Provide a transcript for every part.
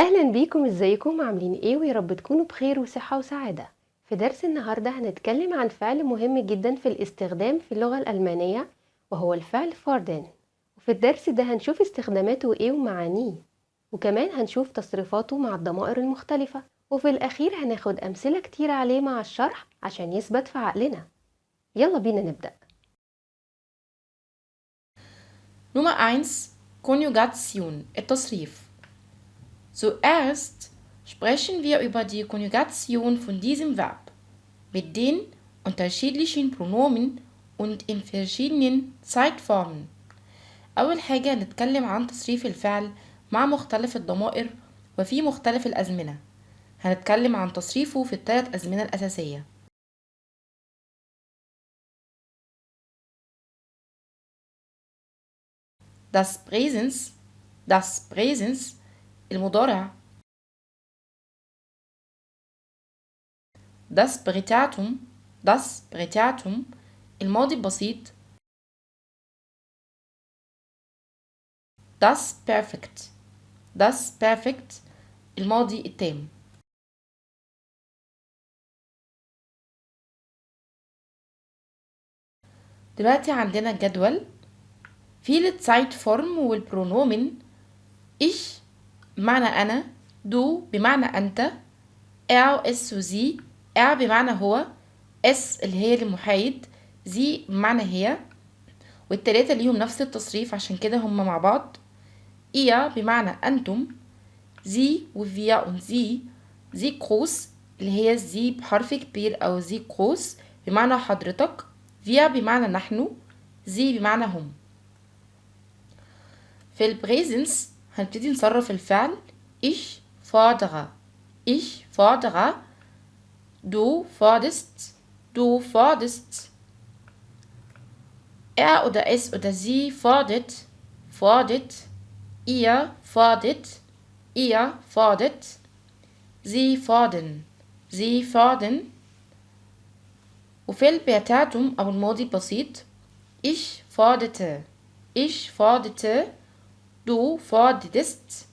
أهلا بيكم، ازيكم عاملين ايه؟ ويا رب تكونوا بخير وصحة وسعادة. في درس النهاردة هنتكلم عن فعل مهم جدا في الاستخدام في اللغة الألمانية، وهو الفعل فاردن. وفي الدرس ده هنشوف استخداماته ايه ومعانيه، وكمان هنشوف تصريفاته مع الضمائر المختلفة، وفي الأخير هناخد أمثلة كتير عليه مع الشرح عشان يثبت في عقلنا. يلا بينا نبدأ. Nummer 1. Konjugation, التصريف. Zuerst sprechen wir über die Konjugation von diesem Verb mit den unterschiedlichen Pronomen und in verschiedenen Zeitformen. أول حاجة نتكلم عن تصريف الفعل مع مختلف الضمائر وفي مختلف الأزمنة. هنتكلم عن تصريفه في الثلاث أزمنة الأساسية. das Präsens المضارع. das Präteritum الماضي البسيط. das Perfekt الماضي التام. دلوقتي عندنا الجدول. viele Zeitform والبرونومن. ich بمعنى أنا، du بمعنى أنت، es وزي. بمعنى هو، es اللي هي المحايد، زي بمعنى هي، والتلاتة ليهم نفس التصريف عشان كده هما مع بعض. ihr بمعنى أنتم، sie وvia und sie groß اللي هي زي بحرف كبير أو زي groß بمعنى حضرتك، wir بمعنى نحن، sie بمعنى هم. في البريزنس هنبتدي نصرف الفعل. ich fordere du fordest oder es oder sie fordert ihr fordert sie fordern وفي البيتاتم أو الماضي البسيط ich forderte du fordertest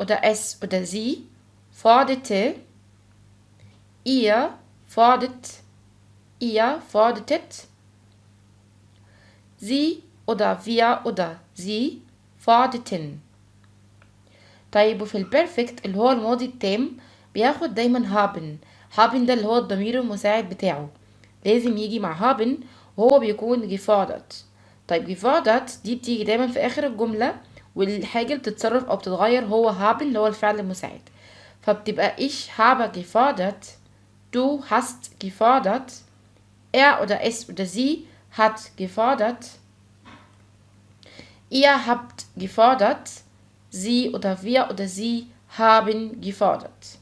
oder es oder sie forderte ihr fordertet sie oder wir oder sie forderten. طيب وفي البرفكت اللي هو الماضي التام بياخد دايما haben ده اللي هو الضمير المساعد بتاعه، لازم يجي مع haben وهو بيكون gefordert. طيب gefordert دي بتيجي دايما في آخر الجملة، والحاجة اللي بتتصرف أو بتتغير هو haben اللي هو الفعل المساعد، فبتبقى ich habe gefordert, du hast gefordert, oder es oder sie hat gefordert, ihr habt gefordert, sie oder wir oder sie haben gefordert.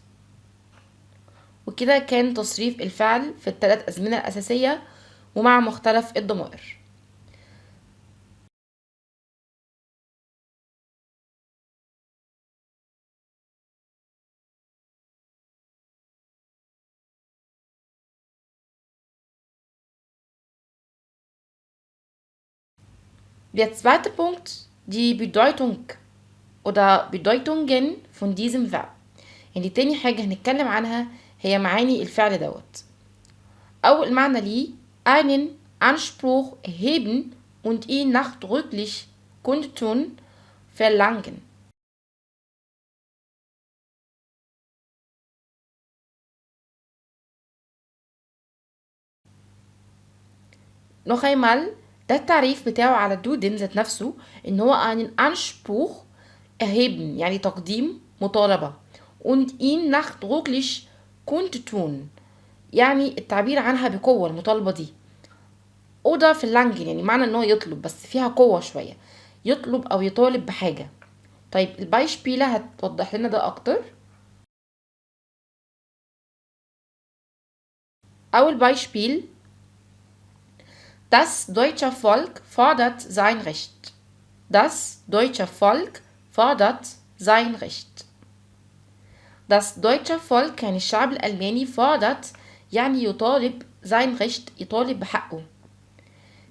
وكده كان تصريف الفعل في الثلاث أزمنة الأساسية ومع مختلف الضمائر. Der zweite Punkt, die Bedeutung oder Bedeutungen von diesem Verb. يعني تاني حاجة هنتكلم عنها هي معاني الفعل دوت. أول معنى ليه einen Anspruch erheben und ihn nachdrücklich kundtun, verlangen. noch einmal ده التعريف بتاعه على الدودن ذات نفسه، ان هو einen Anspruch erheben يعني تقديم مطالبة، und ihn nachdrücklich kundtun يعني التعبير عنها بقوة المطالبة دي. oder verlangen يعني معنى ان هو يطلب بس فيها قوة شوية، يطلب او يطالب بحاجة. طيب البايشبيلة هتوضح لنا ده اكتر. اول بايشبيل Das deutsche Volk fordert sein Recht. Das deutsche Volk fordert sein Recht. Das deutsche Volk يعني الشعب الألماني fordert يعني يطالب sein Recht يطالب بحقه.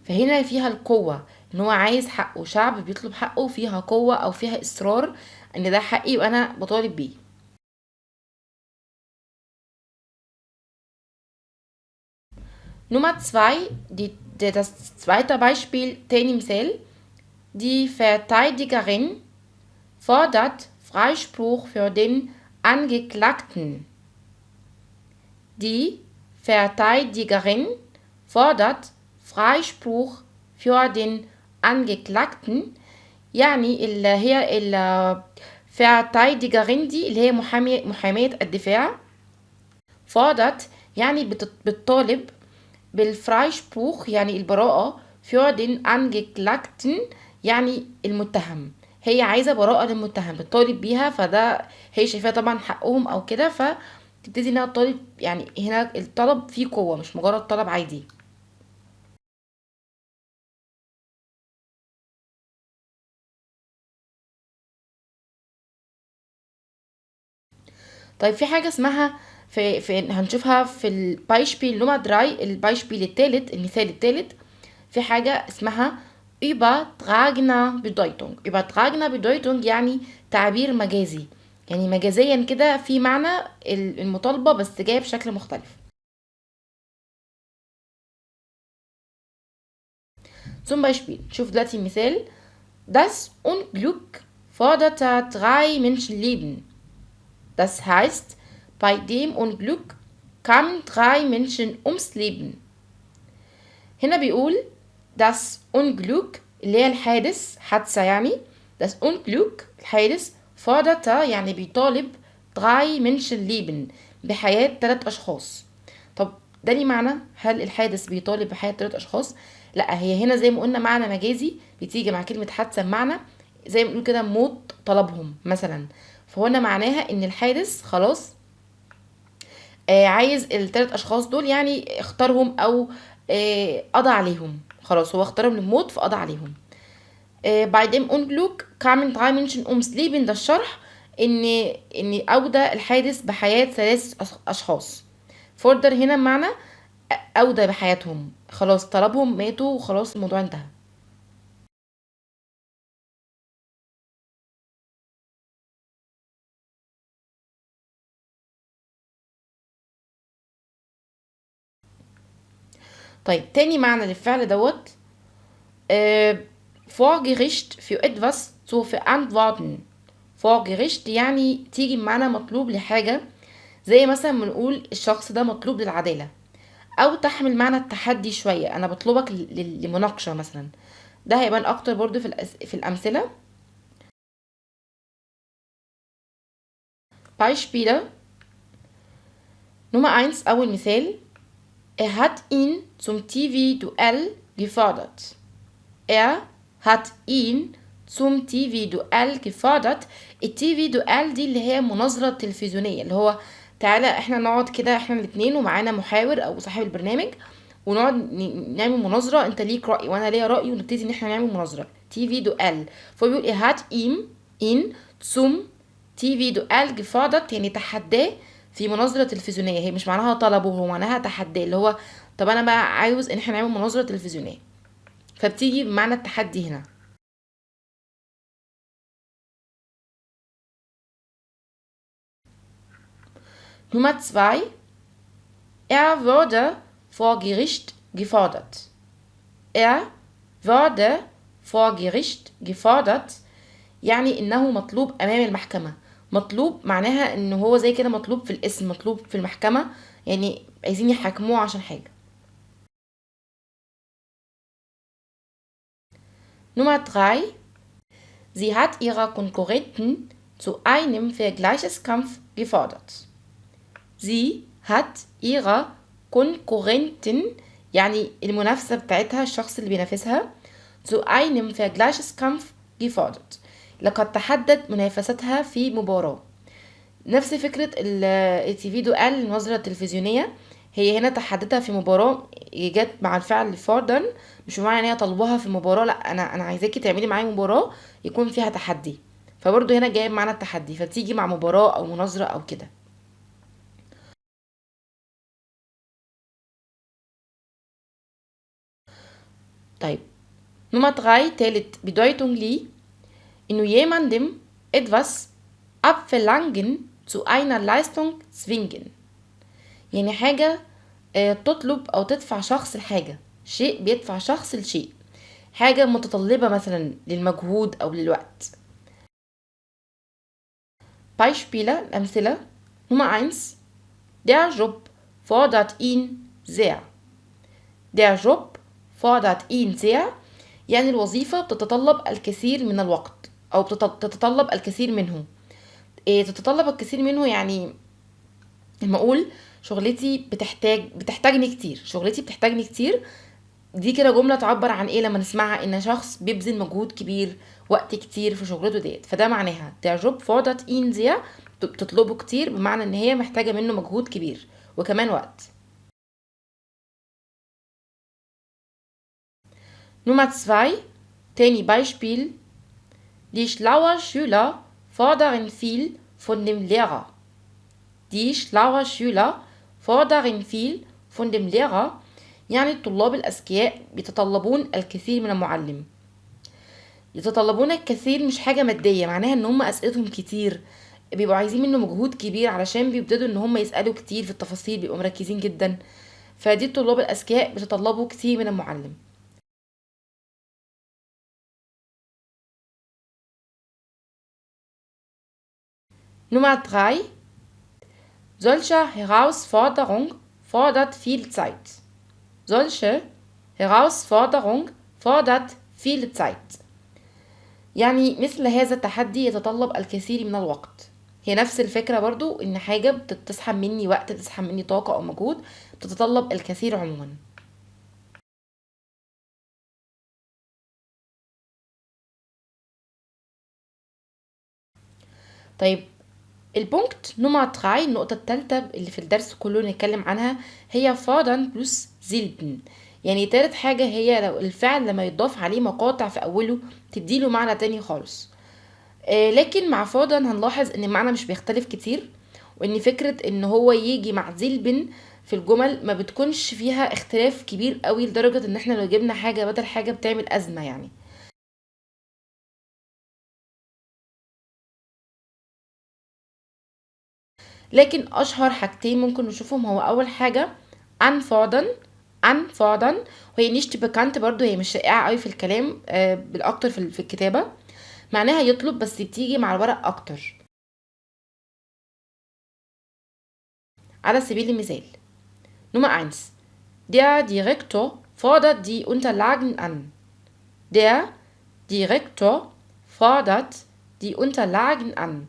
فهنا فيها القوة ان هو عايز حقه، شعب بيطلب حقه، فيها قوة او فيها اصرار ان ده حقي وانا بطالب بيه. Nummer 2, das zweite Beispiel, تاني مثال. Die Verteidigerin fordert Freispruch für den Angeklagten. Die Verteidigerin fordert Freispruch für den Angeklagten. يعني اللي هي الفرتايديجرين دي اللي هي محامية الدفاع. fordert يعني بتطالب بالفرايشبروخ يعني البراءة für den Angeklagten يعني المتهم. هي عايزة براءة للمتهم بتطالب بيها، فده هي شايفاه طبعا حقهم او كده، فتبتدي انها تطالب. يعني هنا الطلب فيه قوة مش مجرد طلب عادي. طيب في حاجة اسمها في هنشوفها في البايشبيل نومر دراي، البايشبيل التالت، المثال التالت. في حاجة اسمها übertragene Bedeutung. übertragene Bedeutung يعني تعبير مجازي، يعني مجازيا كده في معنى المطالبة بس جاية بشكل مختلف. zum Beispiel شوف دلوقتي مثال. Das Unglück forderte 3 Menschenleben. Das heißt, bei dem Unglück kamen 3 Menschen ums Leben. هنا بيقول das Unglück اللي هي الحادث، حادثة يعني. das Unglück الحادث forderte يعني بيطالب 3 Menschenleben بحياة 3 أشخاص. طب ده ليه معنى؟ هل الحادث بيطالب بحياة 3 أشخاص؟ لا، هي هنا زي ما قلنا معنى مجازي بتيجي مع كلمة حادثة بمعنى زي ما بنقول كده موت طلبهم مثلا. فهنا معناها ان الحادث خلاص عايز ال3 اشخاص دول يعني اختارهم او قضى عليهم، خلاص هو اختارهم للموت فقضى عليهم. bei dem Unglück kamen 3 Menschen ums Leben. ده الشرح ان اودى الحادث بحياة 3 اشخاص. فوردر هنا معنى اودى بحياتهم، خلاص طلبهم ماتوا وخلاص الموضوع انتهى. طيب تاني معنى للفعل دوت vor Gericht für etwas zu verantworten. vor Gericht يعني تيجي بمعنى مطلوب لحاجة، زي مثلا بنقول الشخص ده مطلوب للعدالة، او تحمل معنى التحدي شوية، انا بطلبك لمناقشة مثلا. ده هيبان اكتر برضو في الامثلة. Beispiele. Nummer 1 اول مثال. Er hat ihn zum TV-Duell gefordert. Er hat ihn zum TV-Duell gefordert. الTV-Duell دي اللي هي مناظرة تلفزيونية، اللي هو تعالى احنا نقعد كده احنا الاتنين ومعانا محاور او صاحب البرنامج، ونقعد نعمل مناظرة، انت ليك رأي وانا ليا رأي، ونبتدي ان احنا نعمل مناظرة TV-Duell. فبيقول er hat ihn zum TV-Duell gefordert يعني تحداه في مناظرة تلفزيونية. هي مش معناها طلبه، هو معناها تحداه، اللي هو طب انا بقى عاوز ان احنا نعمل مناظرة تلفزيونية، فبتيجي بمعنى التحدي هنا. Nummer 2. Er wurde vor Gericht gefordert. Er wurde vor Gericht gefordert يعني انه مطلوب امام المحكمة. مطلوب معناها انه هو زي كده مطلوب في الاسم، مطلوب في المحكمة، يعني عايزين يحاكموه عشان حاجة. Nummer 3. Sie hat ihre Konkurrenten zu einem Vergleicheskampf gefordert. Sie hat ihre Konkurrentin يعني المنافسة بتاعتها، الشخص اللي بينافسها zu einem Vergleicheskampf gefordert لقد تحدد منافستها في مباراة. نفس فكرة التي دوال النظرة التلفزيونية، هي هنا تحددها في مباراة، جت مع الفعل فوردن، مش معنى ان هي طلبوها في مباراة، لا انا عايزاكي تعملي معايا مباراة يكون فيها تحدي، فبرضه هنا جايب معنى التحدي، فتيجي مع مباراة او مناظرة او كده. طيب Nummer 3 تالت Bedeutung ليه إنه jemandem etwas abverlangen zu einer Leistung zwingen. يعني حاجة تطلب أو تدفع شخص الحاجة، شيء بيدفع شخص لشيء، حاجة متطلبة مثلا للمجهود أو للوقت. Beispiele الأمثلة Nummer 1 Der Job fordert ihn sehr. Der Job fordert ihn sehr يعني الوظيفة بتتطلب الكثير من الوقت أو تتطلب الكثير منه. تتطلب الكثير منه يعني لما أقول شغلتي بتحتاجني كتير، شغلتي بتحتاجني كتير، دي كده جملة تعبر عن ايه لما نسمعها ان شخص بيبذل مجهود كبير وقت كتير في شغلته ديت، فده معناها der Job fordert ihn sehr بتطلبه كتير بمعنى ان هي محتاجة منه مجهود كبير وكمان وقت. Nummer 2 تاني Beispiel Die schlauen Schüler fordern viel von dem Lehrer. Die schlauen Schüler fordern viel von dem Lehrer يعني الطلاب الأذكياء بيتطلبون الكثير من المعلم. يتطلبون الكثير مش حاجة مادية، معناها ان هم أسئلتهم كتير، بيبقوا عايزين منه مجهود كبير علشان بيبتدوا ان هم يسألوا كتير في التفاصيل، بيبقوا مركزين جدا، فدي الطلاب الأذكياء بيتطلبوا كتير من المعلم. Nummer 3 Solche Herausforderung fordert viel Zeit. Solche Herausforderung fordert viel Zeit يعني مثل هذا التحدي يتطلب الكثير من الوقت. هي نفس الفكرة برضو ان حاجة بتسحب مني وقت، بتسحب مني طاقة او مجهود، بتتطلب الكثير عموما. طيب البونكت نمرة 3 النقطة الثالثة اللي في الدرس كله نتكلم عنها هي فادن بلس زيلبن. يعني تالت حاجة هي لو الفعل لما يضاف عليه مقاطع في أوله تديله معنى تاني خالص. لكن مع فادن هنلاحظ ان المعنى مش بيختلف كتير، وان فكرة ان هو يجي مع زيلبن في الجمل ما بتكونش فيها اختلاف كبير قوي لدرجة ان احنا لو جبنا حاجة بدل حاجة بتعمل أزمة يعني. لكن اشهر حاجتين ممكن نشوفهم هو اول حاجة anfordern وهي نيشت بكانت برضو، هي مش شائعة قوي في الكلام بالاكتر في الكتابة، معناها يطلب بس بتيجي مع الورق اكتر. على سبيل المثال Nummer 1 Der Direktor fordert die Unterlagen an. Der Direktor fordert die Unterlagen an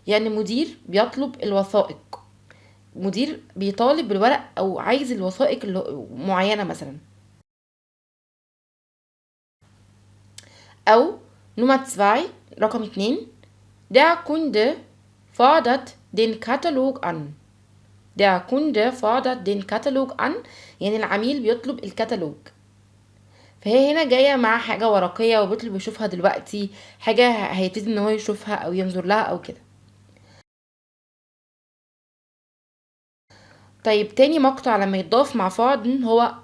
يعني مدير بيطلب الوثائق، مدير بيطالب بالورق او عايز الوثائق معينة مثلا. او Nummer 2 رقم 2 Der Kunde fordert den Katalog an. Der Kunde fordert den Katalog an يعني العميل بيطلب الكتالوج، فهي هنا جاية مع حاجة ورقية وبيطلب يشوفها دلوقتي، حاجة هيبتدي ان هو يشوفها او ينظر لها او كده. طيب تاني مقطع لما يتضاف مع فاردن هو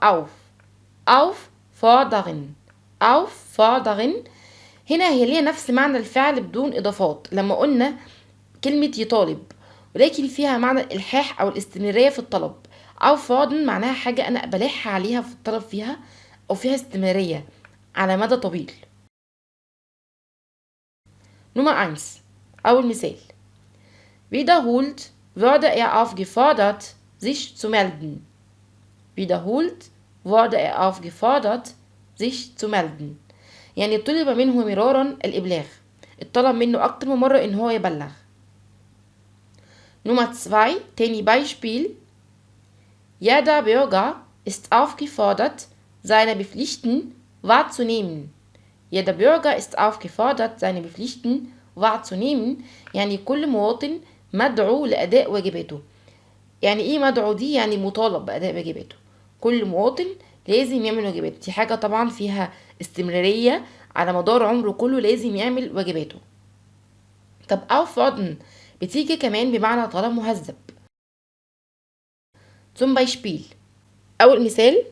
auffordern. هنا هي ليها نفس معنى الفعل بدون اضافات لما قلنا كلمة يطالب، ولكن فيها معنى الالحاح او الاستمرارية في الطلب. auffordern معناها حاجة انا بلح عليها في الطلب فيها او فيها استمرارية على مدى طويل. Nummer 1 أول مثال Wiederholt wurde aufgefordert sich zu melden. Wiederholt wurde aufgefordert sich zu melden يعني طلب منه مرارا الإبلاغ، الطلب منه أكتر من مرة إن هو يبلغ. Nummer 2 تاني Beispiel Jeder Bürger ist aufgefordert seine Pflichten wahrzunehmen. Jeder Bürger ist aufgefordert seine Pflichten wahrzunehmen يعني كل مواطن مدعو لأداء واجباته. يعني ايه مدعو دي؟ يعني مطالب بأداء واجباته، كل مواطن لازم يعمل واجباته، دي حاجة طبعا فيها استمرارية على مدار عمره كله لازم يعمل واجباته. طب auffordern بتيجي كمان بمعنى طلب مهذب. zum Beispiel أول مثال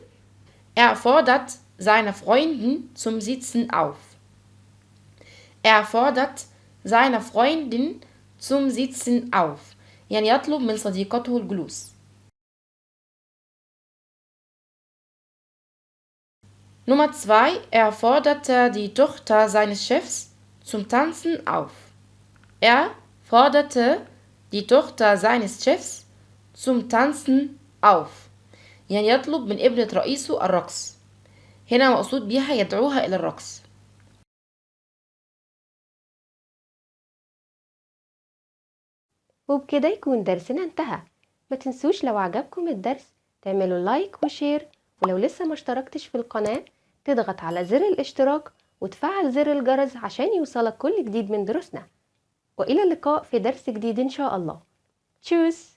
Er fordert seine Freundin zum Sitzen auf. Er fordert seine Freundin zum Sitzen auf. يعني يطلب من صديقته الجلوس. Nummer 2. Er forderte die Tochter seines Chefs zum Tanzen auf. Er forderte die Tochter seines Chefs zum Tanzen auf. يعني يطلب من ابنة رئيسه الرقص. هنا مقصود بيها يدعوها إلى الرقص. وبكده يكون درسنا انتهى. ما تنسوش لو عجبكم الدرس تعملوا لايك وشير، ولو لسه ما اشتركتش في القناة تضغط على زر الاشتراك وتفعل زر الجرس عشان يوصلك كل جديد من دروسنا. وإلى اللقاء في درس جديد إن شاء الله. تشوس!